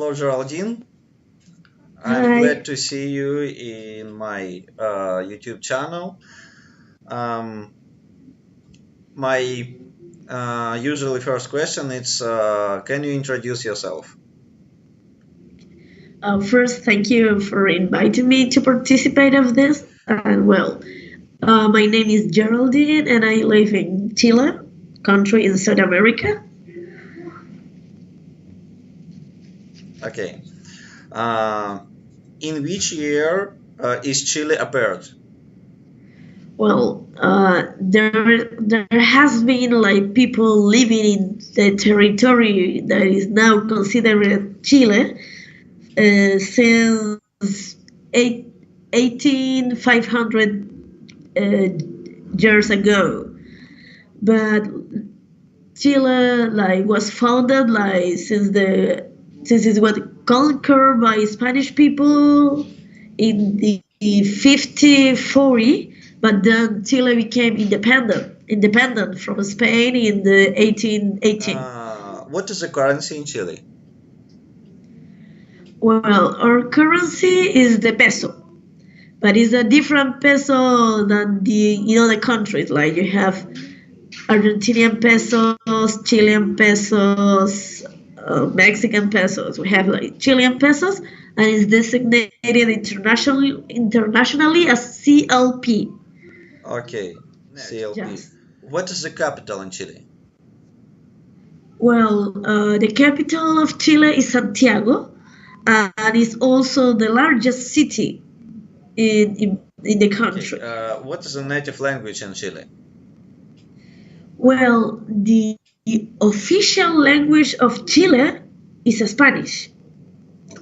Hello, Geraldine. I'm Hi. glad to see you in my YouTube channel. Um, my usually first question is, can you introduce yourself? First, thank you for inviting me to participate of this. And my name is Geraldine, and I live in Chile, country in South America. Okay. Uh, in which year is Chile appeared? There has been like people living in the territory that is now considered Chile since eight, 18,500 years ago. But Chile was founded since it was conquered by Spanish people in the 5040, but then Chile became independent from Spain in the 1818. What is the currency in Chile? Well, our currency is the peso, but it's a different peso than the countries. Like you have Argentinian pesos, Chilean pesos, Mexican pesos. We have like Chilean pesos, and it's designated internationally as CLP. Okay, CLP. Yes. What is the capital in Chile? The capital of Chile is Santiago, and it's also the largest city in the Okay, country. what is the native language in Chile? The official language of Chile is Spanish.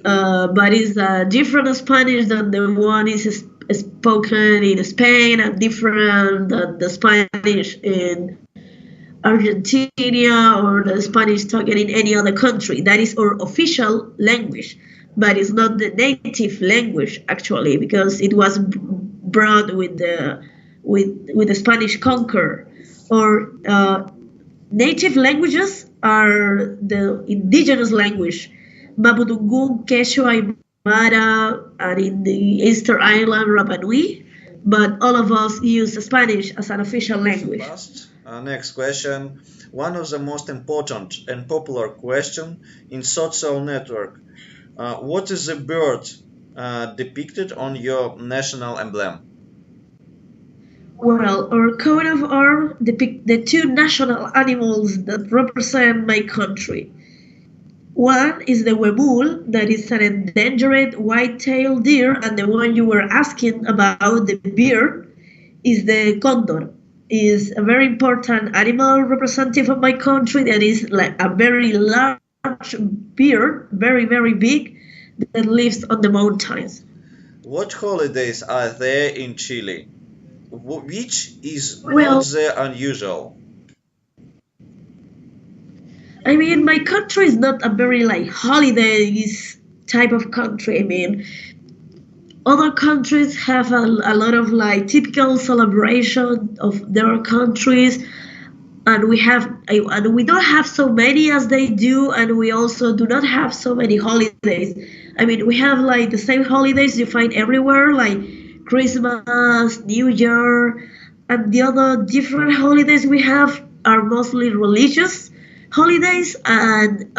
But it's a different Spanish than the one is spoken in Spain and different than the Spanish in Argentina or the Spanish talking in any other country. That is our official language, but it's not the native language actually because it was brought with the Spanish conquer. Or native languages are the indigenous language Mapudungun, Quechua, Aymara, and in the Eastern Island, Rapa Nui. But all of us use Spanish as an official language. Fast. Next question. One of the most important and popular question in social network. What is the bird depicted on your national emblem? Our coat of arms depict the two national animals that represent my country. One is the huemul, that is an endangered white-tailed deer, and the one you were asking about, the bird, is the condor. Is a very important animal representative of my country that is like a very large bird, very, very big, that lives on the mountains. What holidays are there in Chile? Which is not Well, the unusual? I mean, my country is not a very like holidays type of country. I mean, other countries have a lot of like typical celebration of their countries, and we don't have so many as they do, and we also do not have so many holidays. I mean, we have like the same holidays you find everywhere, like Christmas, New Year, and the other different holidays we have are mostly religious holidays and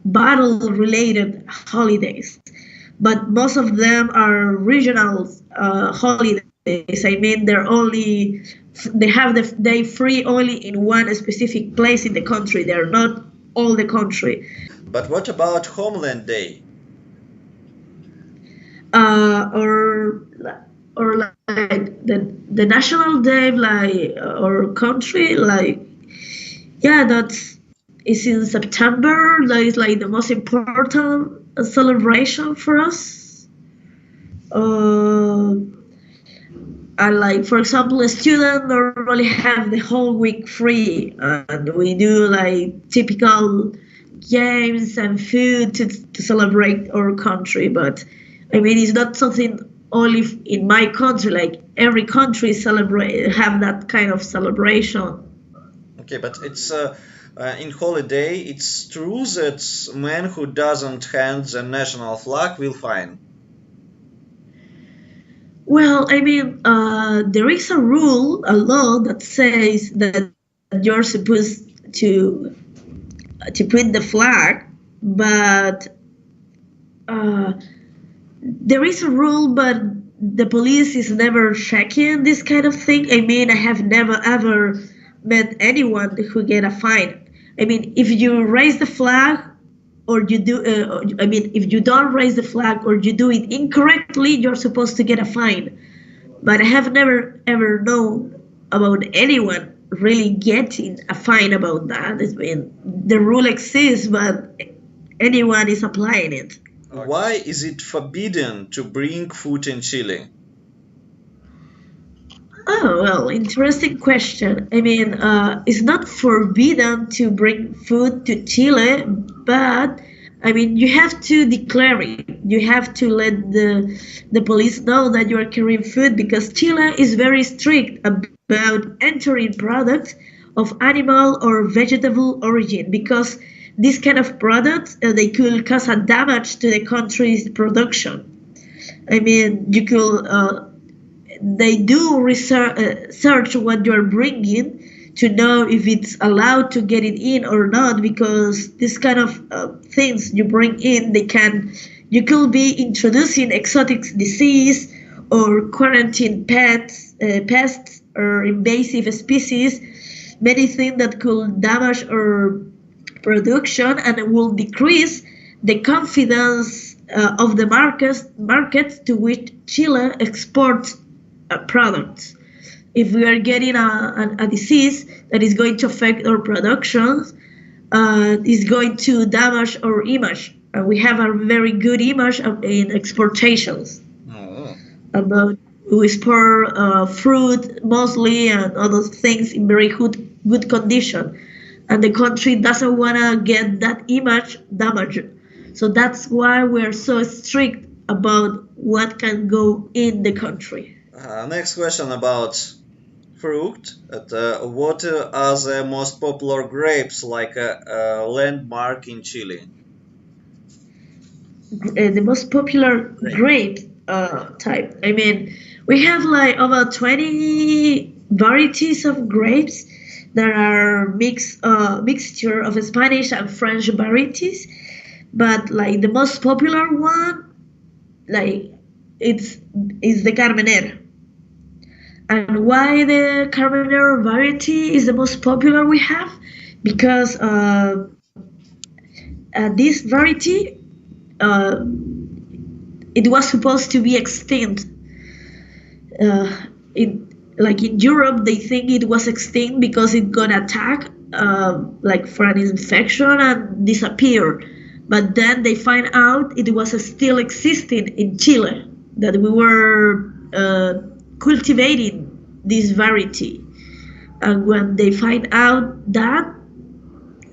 battle related holidays, but most of them are regional holidays. I mean, they have the day free only in one specific place in the country. They're not all the country. But what about Homeland Day? Or like the national day, like or country, like yeah, that's is in September. That is like the most important celebration for us. Uh, and like for example, a student normally have the whole week free, and we do like typical games and food to celebrate our country. But I mean, it's not something only in my country. Like every country celebrate have that kind of celebration. Okay, but it's In holiday, it's true that man who doesn't hand the national flag will fine. Well, I mean, there is a rule, a law that says that you're supposed to put the flag, but uh, there is a rule, but the police is never checking this kind of thing. I mean, I have never ever met anyone who get a fine. I mean, if you raise the flag or you do, I mean, if you don't raise the flag or you do it incorrectly, you're supposed to get a fine. But I have never ever known about anyone really getting a fine about that. I mean, the rule exists, but anyone is applying it. Why is it forbidden to bring food in Chile? Oh, well, interesting question. I mean, it's not forbidden to bring food to Chile, but I mean, you have to declare it. You have to let the police know that you are carrying food because Chile is very strict about entering products of animal or vegetable origin because these kind of products they could cause a damage to the country's production. I mean, you could they do research search what you're bringing to know if it's allowed to get it in or not because this kind of things you bring in they can you could be introducing exotic disease or quarantine pests or invasive species many things that could damage our production and it will decrease the confidence of the markets to which Chile exports products. If we are getting a disease that is going to affect our productions, is going to damage our image. We have a very good image in exportations. Oh. About we export fruit mostly and other things in very good condition, and the country doesn't want to get that image damaged. So that's why we're so strict about what can go in the country. Next question about fruit. What are the most popular grapes like a landmark in Chile? The most popular Grape. grape type. I mean, we have like over 20 varieties of grapes that are mixture of Spanish and French varieties. But like the most popular one, like it's is the Carmenere. And why the Carmenere variety is the most popular we have? Because this variety uh, it was supposed to be extinct. In like in Europe, they think it was extinct because it got attacked, like for an infection and disappeared. But then they find out it was still existing in Chile, that we were cultivating this variety. And when they find out that,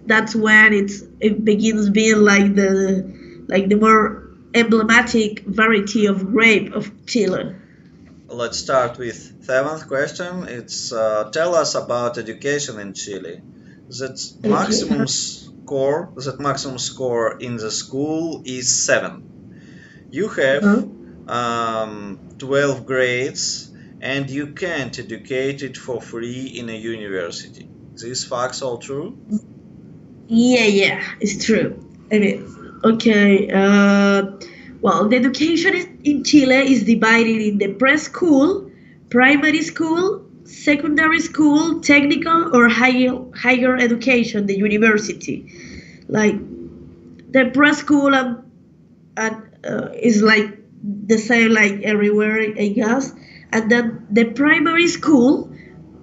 that's when it begins being like the more emblematic variety of grape of Chile. Let's start with seventh question. It's tell us about education in Chile. That Okay. maximum score in the school is 7. You have Uh-huh. 12 grades and you can't educate it for free in a university. These facts all true? Yeah, it's true. I mean, okay. Well, the education in Chile is divided in the preschool, primary school, secondary school, technical or higher education, the university. Like the preschool and is like the same like everywhere, I guess. And then the primary school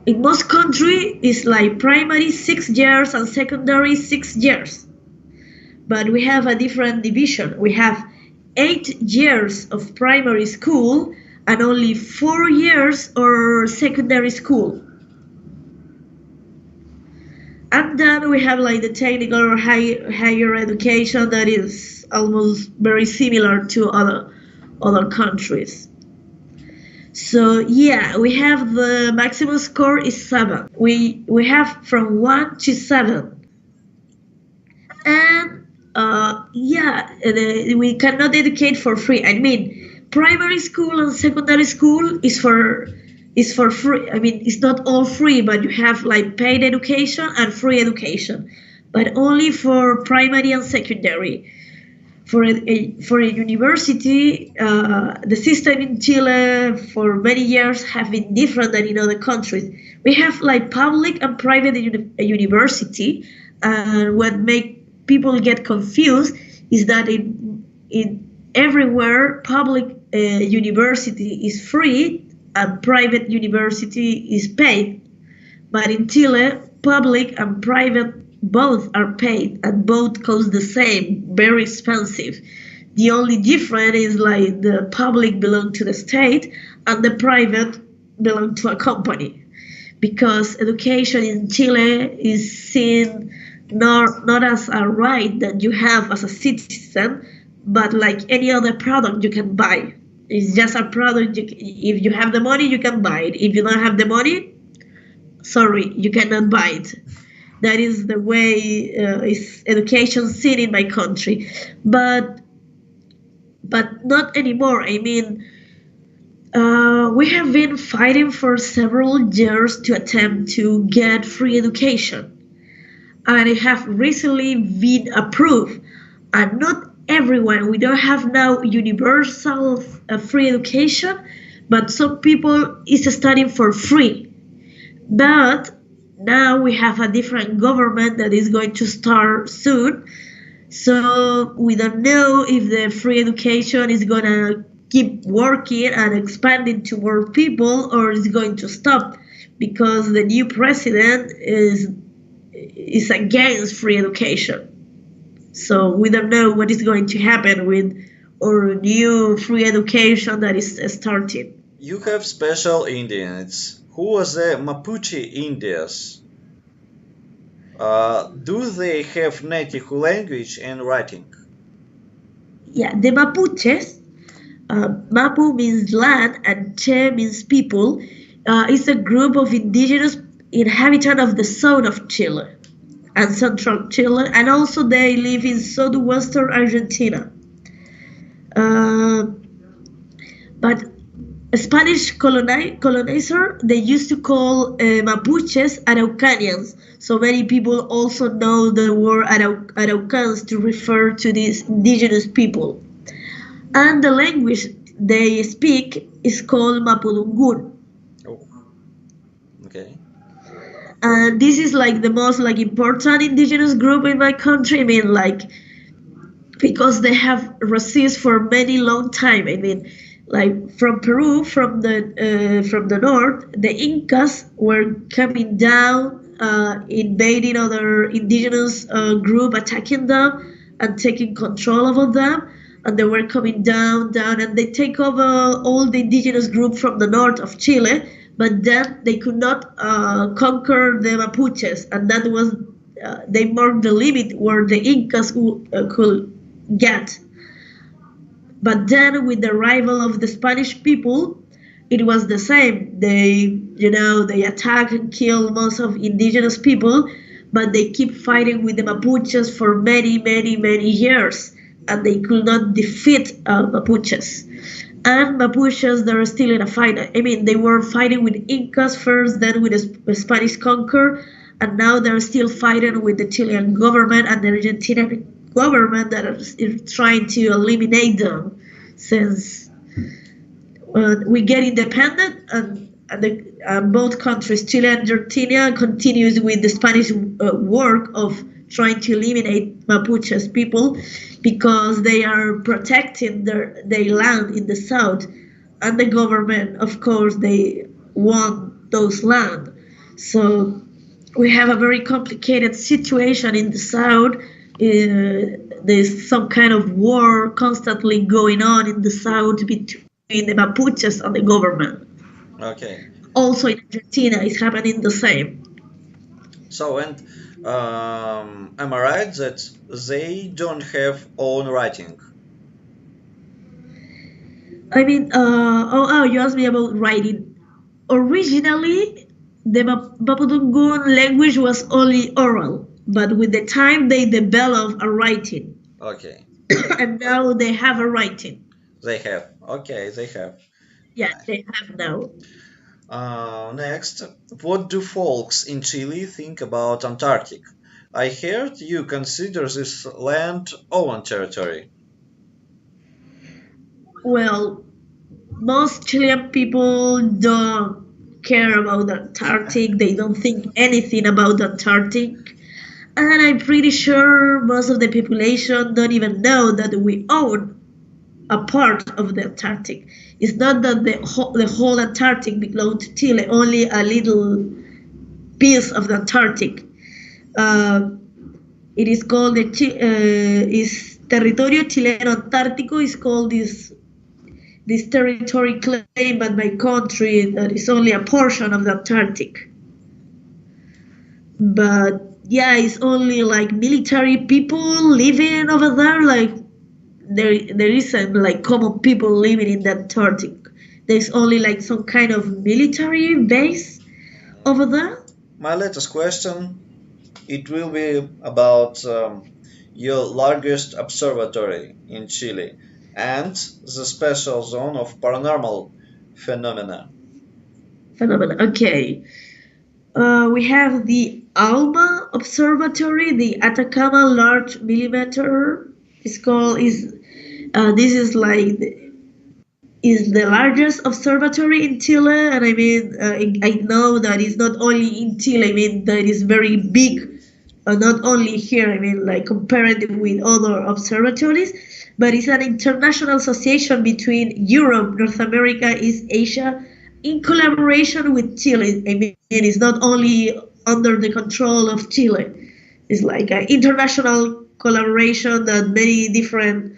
in most country is like primary 6 years and secondary 6 years. But we have a different division. We have 8 years of primary school and only 4 years or secondary school. And then we have like the technical or higher education that is almost very similar to other countries. So yeah, we have the maximum score is 7. We have from 1 to 7. And yeah, we cannot educate for free. I mean, primary school and secondary school is for free. I mean, it's not all free, but you have like paid education and free education, but only for primary and secondary. For a university, the system in Chile for many years have been different than in other countries. We have like public and private university, and what make people get confused is that in everywhere public university is free and private university is paid. But in Chile, public and private both are paid and both cost the same, very expensive. The only difference is like the public belong to the state and the private belong to a company. Because education in Chile is seen not as a right that you have as a citizen, but like any other product you can buy. It's just a product. If you have the money, you can buy it. If you don't have the money, sorry, you cannot buy it. That is the way is education seen in my country, but not anymore. I mean, we have been fighting for several years to attempt to get free education, and it have recently been approved. And not everyone. We don't have now universal free education, but some people is studying for free. But now we have a different government that is going to start soon. So we don't know if the free education is going to keep working and expanding to more people or is going to stop because the new president is against free education. So we don't know what is going to happen with our new free education that is starting. You have special Indians. Who was the Mapuche Indians? Do they have native language and writing? Yeah, the Mapuches, Mapu means land and Che means people, is a group of indigenous inhabitants of the south of Chile and central Chile, and also they live in southwestern Argentina. Uh, but Spanish colonizer, they used to call Mapuches Araucanians. So many people also know the word Araucans to refer to these indigenous people. And the language they speak is called Mapudungun. Oh, okay. And this is like the most like important indigenous group in my country. I mean, like because they have resisted for many long time. I mean, like from Peru, from the north, the Incas were coming down, invading other indigenous group, attacking them and taking control of them. And they were coming down, and they take over all the indigenous group from the north of Chile. But then they could not conquer the Mapuches, and that was they marked the limit where the Incas could get. But then with the arrival of the Spanish people, it was the same. They attack and kill most of indigenous people, but they keep fighting with the Mapuches for many, many, many years, and they could not defeat Mapuches. And Mapuches, they're still in a fight. I mean, they were fighting with Incas first, then with the Spanish conquer, and now they're still fighting with the Chilean government and the Argentinian government that is trying to eliminate them since we get independent and both countries, Chile and Argentina, continues with the Spanish work of trying to eliminate Mapuches people because they are protecting their land in the south, and the government, of course, they want those land. So we have a very complicated situation in the south. There's some kind of war constantly going on in the south between the Mapuches and the government. Okay. Also in Argentina, it's happening the same. So, and am I right that they don't have own writing? I mean, you asked me about writing. Originally, the Mapudungun language was only oral. but with the time they develop a writing, Okay. and now they have a writing. They have. Okay, they have. Yeah, they have now. Next, what do folks in Chile think about Antarctic? I heard you consider this land own territory. Well, most Chilean people don't care about the Antarctic. They don't think anything about the Antarctic. And I'm pretty sure most of the population don't even know that we own a part of the Antarctic. It's not that the whole Antarctic belongs to Chile, only a little piece of the Antarctic. Uh, it is called is Territorio Chileno Antártico. Is called this territory claimed by my country that is only a portion of the Antarctic. But yeah, it's only like military people living over there. Like there isn't like common people living in the Antarctic. There's only like some kind of military base over there. My latest question, it will be about your largest observatory in Chile and the special zone of paranormal phenomena. Phenomenon. Okay. We have the ALMA Observatory, the Atacama Large Millimeter. It's called is this is like is the largest observatory in Chile, and I mean I know that it's not only in Chile. I mean that is very big, not only here. I mean like compared with other observatories, but it's an international association between Europe, North America, East Asia, in collaboration with Chile. I mean it's not only under the control of Chile. It's like an international collaboration that many different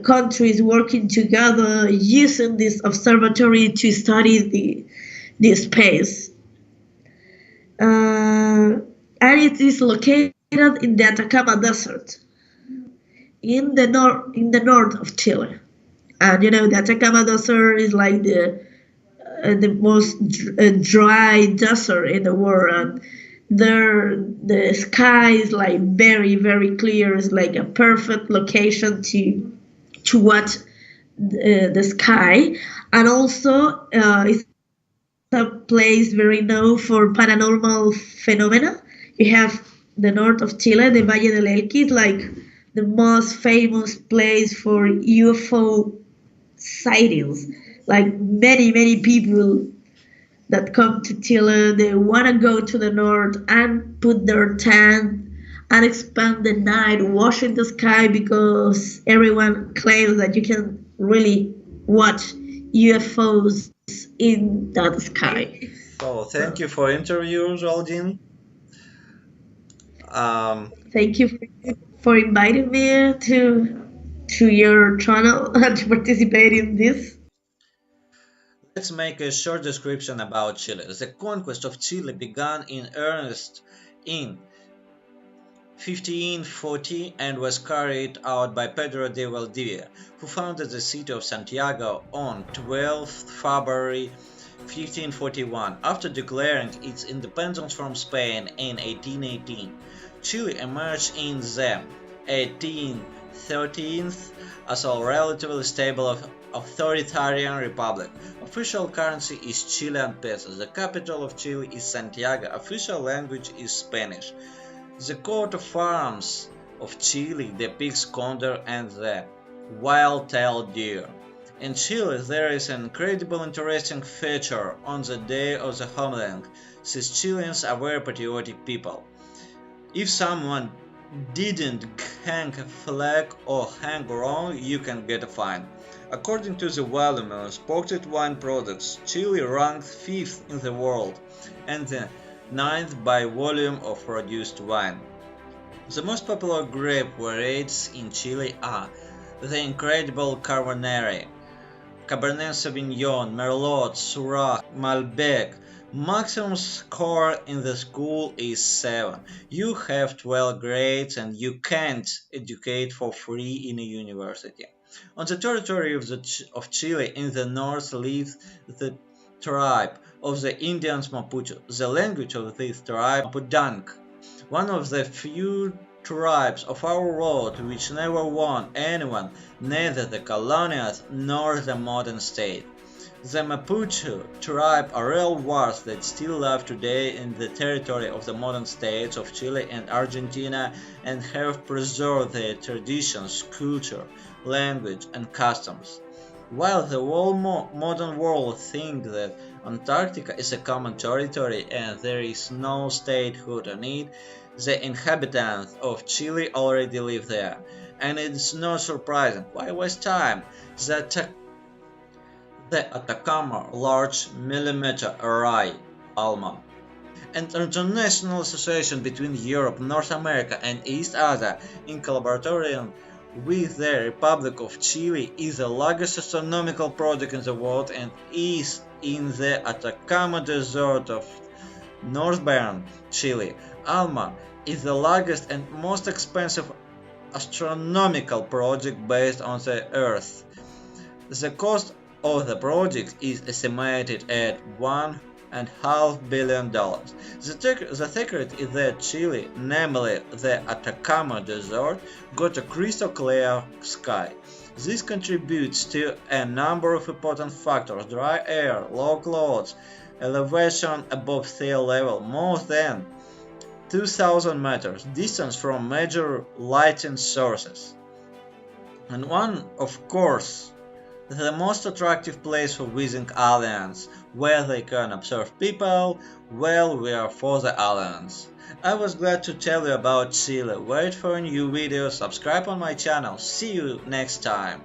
countries working together using this observatory to study the space. And it is located in the Atacama Desert in the north of Chile. And you know the Atacama Desert is like the most dry desert in the world. And there the sky is like very clear. It's like a perfect location to watch the sky, and also it's a place very known for paranormal phenomena. You have the north of Chile, the Valle del Elqui, is like the most famous place for UFO sightings. Like many people that come to Chile, they want to go to the north and put their tent and spend the night watching the sky because everyone claims that you can really watch UFOs in that sky. So thank you for interview, Geraldine. Um, Thank you for inviting me to your channel and to participate in this. let's make a short description about Chile. The conquest of Chile began in earnest in 1540 and was carried out by Pedro de Valdivia, who founded the city of Santiago on 12th February 1541. After declaring its independence from Spain in 1818, Chile emerged in the 1813th as a relatively stable authoritarian republic. Official currency is Chilean pesos. The capital of Chile is Santiago. Official language is Spanish. The coat of arms of Chile depicts condor and the wild-tailed deer. In Chile, there is an incredible interesting feature on the Day of the Homeland, since Chileans are very patriotic people. If someone didn't hang a flag or hang wrong, you can get a fine. According to the volume of exported wine products, Chile ranked 5th in the world and the 9th by volume of produced wine. The most popular grape varieties in Chile are the incredible Cabernet, Cabernet Sauvignon, Merlot, Syrah, Malbec. Maximum score in the school is 7. You have 12 grades and you can't educate for free in a university. On the territory of Chile in the north lives the tribe of the Indians Mapuche. The language of this tribe Mapudungun, one of the few tribes of our world which never won anyone, neither the colonials nor the modern state. The Mapuche tribe are real wards that still live today in the territory of the modern states of Chile and Argentina and have preserved their traditions, culture, language, and customs. While the whole modern world thinks that Antarctica is a common territory and there is no statehood on it, the inhabitants of Chile already live there, and it is not surprising. Why waste time? The Atacama Large Millimeter Array ALMA, an international association between Europe, North America, and East Asia in collaboration with the Republic of Chile, is the largest astronomical project in the world and is in the Atacama Desert of northern Chile. ALMA is the largest and most expensive astronomical project based on the Earth. The cost of the project is estimated at $1.5 billion. The secret is that Chile, namely the Atacama Desert, got a crystal clear sky. This contributes to a number of important factors: dry air, low clouds, elevation above sea level, more than 2,000 meters, distance from major lighting sources, and one, of course, the most attractive place for visiting aliens, where they can observe people while we are for the aliens. I was glad to tell you about Chile. Wait for a new video, subscribe on my channel. See you next time.